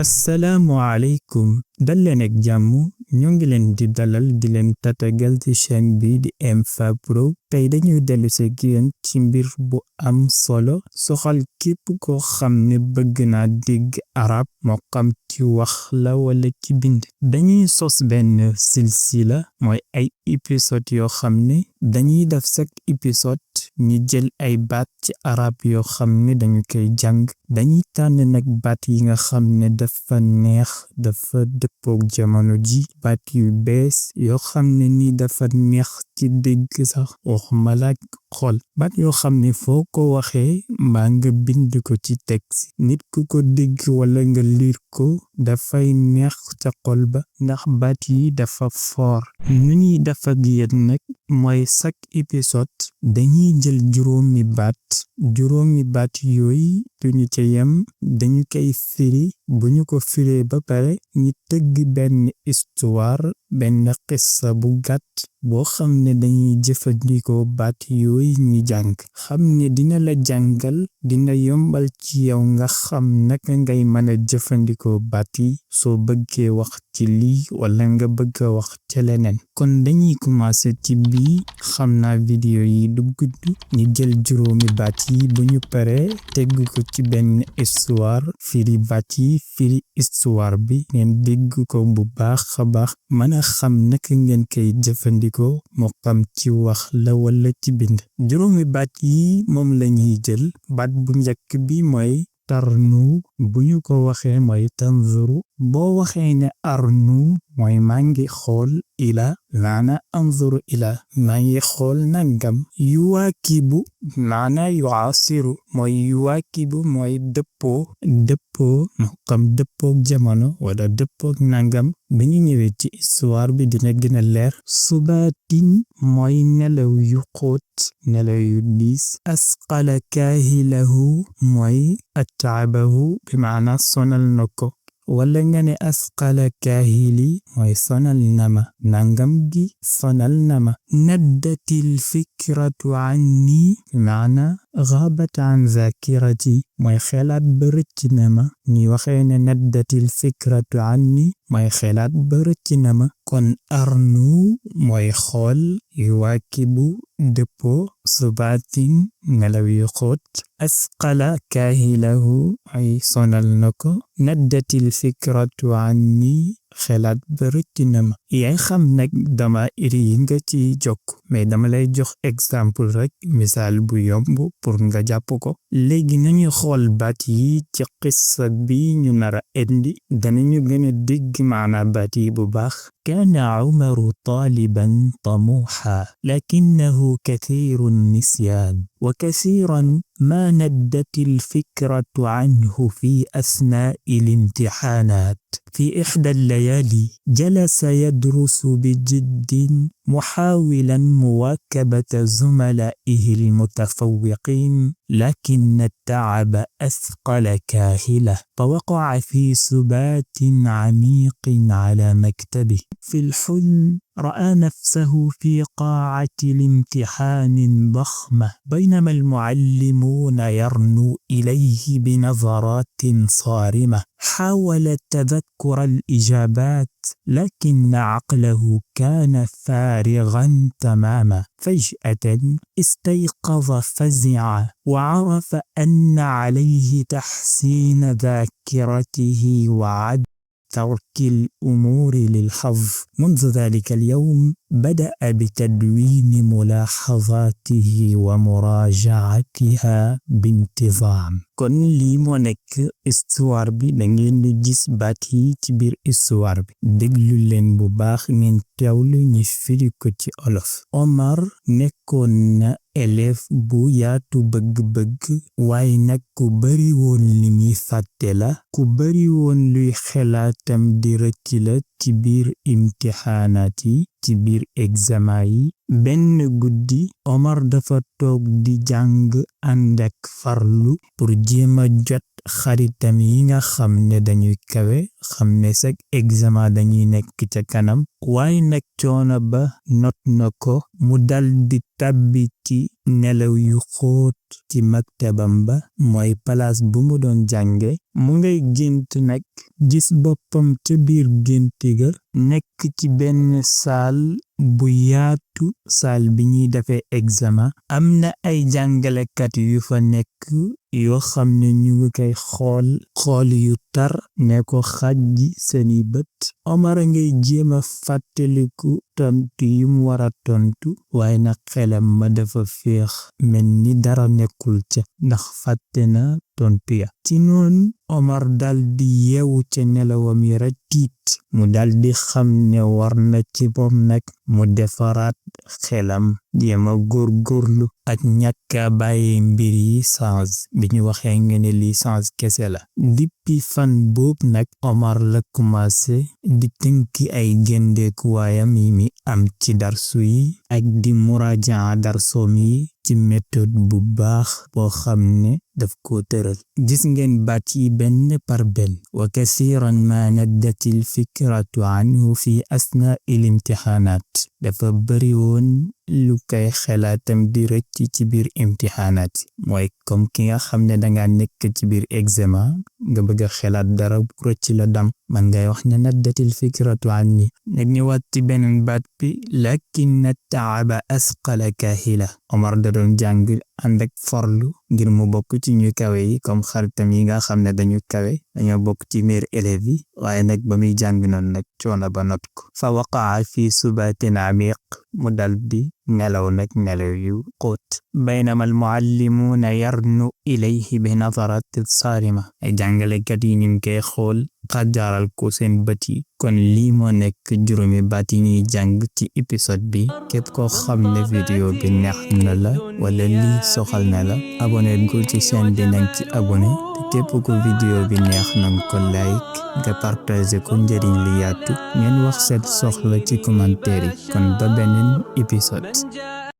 assalaamu aleykum dal leen ak jàmm ñoo ngi leen di dalal di leen tatagal ci chaîne bi di MFA Pro tey dañuy dellu si yéen ci mbir bu am solo soxal képp koo xam ne bëgg naa dégg arab moo xam ci wax la wala ci bind dañuy sos benn silsila mooy ay épisode yoo xam ne dañuy def chaque épisode ñu jël ay baat ci arab yoo xam ne dañu koy jàng dañuy tànn nag baat yi nga xam ne dafa neex dafa dëppook jamono ji baat yu bees yoo xam ne ni dafa neex ci dégg sax waxuma la xol baat yoo xam ne foo ko waxee mbaa nga bind ko ci texte nit ku ko dégg wala nga liir ko dafay neex ca xol ba ndax baat yi dafa foor nu ñuy def ak yéen nag mooy chaque épisode dañuy jël juróomi baat yooyu duñu ca yem dañu koy firi bu ñu ko firee ba pare ñu tëgg benn histoire benn xissa bu gàtt boo xam ne dañuy jëfandikoo baat yooyu ñu jàng xam ne dina la jàngal dina yombal ci yow nga xam naka ngay mën a jëfandikoo baat yi soo bëggee wax ci lii wala nga bëgg a wax ca leneen kon dañuy commencer ci bii xam naa vidéo yi du gudd ñu jël juróomi baat yi bu ñu paree tegg ko ci benn histoire firi baat yi firi histoire bi ngeen dégg ko bu baax a baax mën a xam naka ngeen koy jëfandikoo moo xam ci wax la wala ci bind juróomi baat yi moom lañuy jël baat bu njëkk bi mooy tarnu bu ñu ko waxee mooy tanzuru boo waxee ne arnu mooy maa ngi xool ila maana anzuru ila maa ngi xool nangam yuwaakibu maana yuasiru mooy yuwaakibu mooy dëppoo moo xam dëppook jamono wala dëppook nangam bi ñu ñëwee ci histoire bi dina gëna leer subaatin mooy nelaw yu xóot nelaw yu diis asqala kaahilahu mooy ataabahu bi maana sonal na ko wala nga ne asqala kaahili mooy sonal nama nangam gi sonal nama naddatil fikratu anni maana ghabat an zakirati mooy xelaat ba rëcc na ma ñi waxee ne naddatil fikratu anni mooy xelaat ba rëcc na ma kon arnu mooy xool yuwaakibu dëppoo subaatin nelaw yu xóot asqala kaahilahu ay sonal na ko naddatil fikratu anni xelaat ba rëcc na ma yaay xam nag dama iri yi nga ci jokk mais dama lay jox exemple rek misaal bu yomb pour nga jàpp ko léegi nañu xool baat yi ci qissa bi ñu nara indi danañu gën a dégg maana baat yi bu baax kaana umaru taaliban tamuuxa lakinnahu kathiru nisyaan wa kathiran ma naddatil fikratu anhu fi asnaa'i al-imtixaanaat في إحدى الليالي جلس يدرس بجد محاولا مواكبة زملائه المتفوقين لكن التعب أثقل كاهله فوقع في سبات عميق على مكتبه في الحلم رأى نفسه في قاعة الامتحان ضخمة بينما المعلمون يرنوا إليه بنظرات صارمة حاول تذكر الإجابات لكن عقله كان فارغا تماما فجأة استيقظ فزعا وعرف أن عليه تحسين ذاكرته وعد ترك الأمور للحظ منذ ذلك اليوم بدأ بتدوين ملاحظاته ومراجعتها بانتظام kon lii moo nekk histoire bi da ngeen di gis baat yi ci biir histoire bi déglu leen bu baax ngeen teewlu ñu firi ko ci olof Omar nekkoon na élève bu yaatu bëgg-bëgg waaye nag ku bari woon li muy fàtte la ku bari woon luy xelaatam di rëcc la ci biir imtixaanaat yi ci biir examen yi benn guddi Omar dafa toog di jàng ànd ak farlu pour jéema jot xaritam yi nga xam ne dañuy kawe xam ne sax examen dañuy nekk ca kanam waaye nag coono ba not na ko mu dal di tàbbi ci nelaw yu xóot ci maktabam ba mooy palaas bu mu doon jànge mu ngay gént nag gis boppam ca biir gént ga nekk ci benn saal bu yaatu saal bi ñuy defee examen am na ay jàngalekat yu fa nekk yoo xam ne ñu ngi koy xool yu tar ne ko xajji seeni bët Omar ngay jéema fàttaliku tontu yi mu wara tontu waaye nag xelam ma dafa féex mel ni dara nekkul ca ndax fàtte na tontu ya ci noonu Omar dal di yeewu ca nelawam yi rekk tiit mu dal di xam ne war na ci moom nag mu defaraat xelam jéema góorgóorlu ak ñàkka bàyyi mbir yi change bi ñu waxee nga ne li change kese la depuis fan boobu nag Omar la commencé di tënki ay géndekuwaayam yi mi am ci darsu yi ak di murajaa darsoom yi ci méthode bu baax boo xam ne daf ko tëral gis ngeen baat yi benn par benn wa kasiran ma naddatil fikratu anhu fi asna il imtixaanaat dafa bari woon lu koy xelaatam di rëcc ci biir imtixaanaat mooy comme ki nga xam ne danga nekk ci biir examen nga bëgg a xelaat dara bu rëcc la dam man ngay wax ne naddatil fikratu anni nag ñëwaat ci beneen baat bi lakin taaba asqala kahila Omar da doon jàng ànd ak forlu ngir mu bokk ci ñu kawe yi comme xaritam yi nga xam ne dañu kawe dañoo bokk ci meilleur élèves yi waaye nag ba muy jàng noonu nag coono ba not ko fa waqaa fi subatin amiq mu dal di nelaw nag nelaw yu xóot baynama al muallimuuna yarnu ilayhi bi nadarati saarima ay jàngalekat yi ñu ngi koy xool xajaaral ko seen bët yi kon lii moo nekk juróomi baat yi ñuy jàng ci épisode bi képp koo xam ne vidéo bi neex na la wala lii soxal na la abonné gul ci chaîne bi nang ci abonné te képp ko vidéo bi neex nang ko like nga partager ko njëriñ li yaatu ngeen wax seen soxla ci commentaire yi kon ba beneen épisode